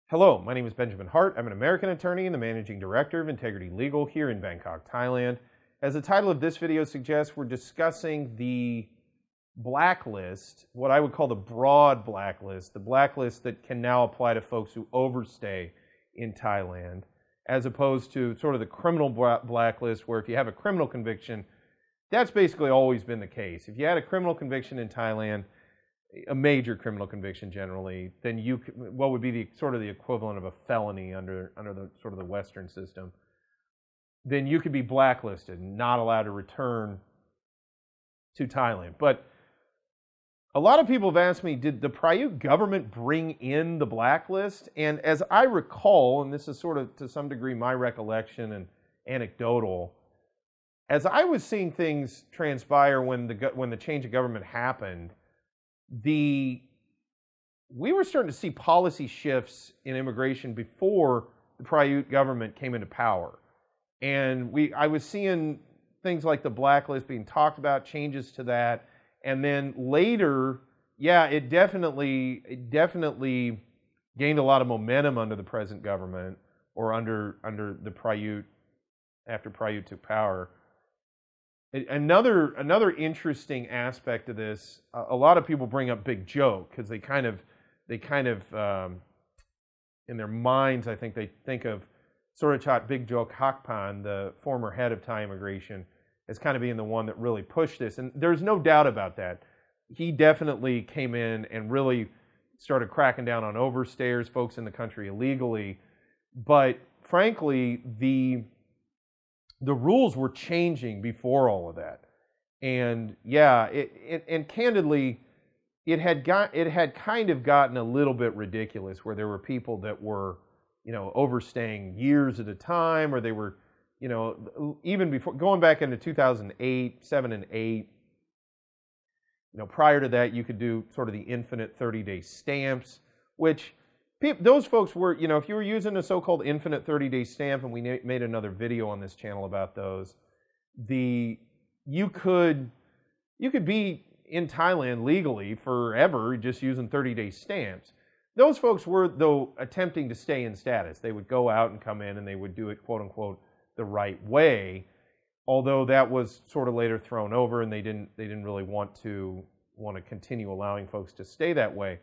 Hello, my name is Benjamin Hart. I'm an American attorney and the managing director of Integrity Legal here in Bangkok, Thailand. As the title of this video suggests, we're discussing the blacklist, what I would call the broad blacklist, the blacklist that can now apply to folks who overstay in Thailand, as opposed to sort of the criminal blacklist, where if you have a criminal conviction, that's basically always been the case. If you had a criminal conviction in Thailand, a major criminal conviction generally, then what would be the sort of the equivalent of a felony under the sort of the Western system, then you could be blacklisted and not allowed to return to Thailand. But a lot of people have asked me, did the Prayut government bring in the blacklist? And as I recall, and this is sort of to some degree my recollection and anecdotal, as I was seeing things transpire when the change of government happened, we were starting to see policy shifts in immigration before the Prayut government came into power. And I was seeing things like the blacklist being talked about, changes to that. And then later, yeah, it definitely gained a lot of momentum under the present government, or under the Prayut, after Prayut took power. Another interesting aspect of this, a lot of people bring up Big Joke because they kind of in their minds, I think they think of Surachat Big Joke Hakpan, the former head of Thai immigration, as kind of being the one that really pushed this. And there's no doubt about that. He definitely came in and really started cracking down on overstayers, folks in the country illegally. But frankly, the rules were changing before all of that. And yeah, and candidly, it had kind of gotten a little bit ridiculous, where there were people that were, overstaying years at a time, or they were, even before, going back into 2008, 7 and 8, prior to that, you could do sort of the infinite 30-day stamps, which those folks were, if you were using a so-called infinite 30-day stamp, and we made another video on this channel about those, you could be in Thailand legally forever just using 30-day stamps. Those folks were, though, attempting to stay in status. They would go out and come in, and they would do it, quote unquote, the right way, although that was sort of later thrown over, and they didn't really want to continue allowing folks to stay that way.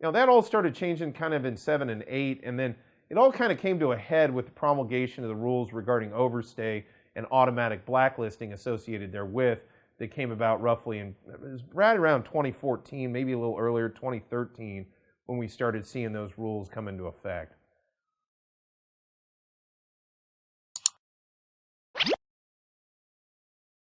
That all started changing kind of in 7 and 8, and then it all kind of came to a head with the promulgation of the rules regarding overstay and automatic blacklisting associated therewith that came about roughly it was right around 2014, maybe a little earlier, 2013, when we started seeing those rules come into effect.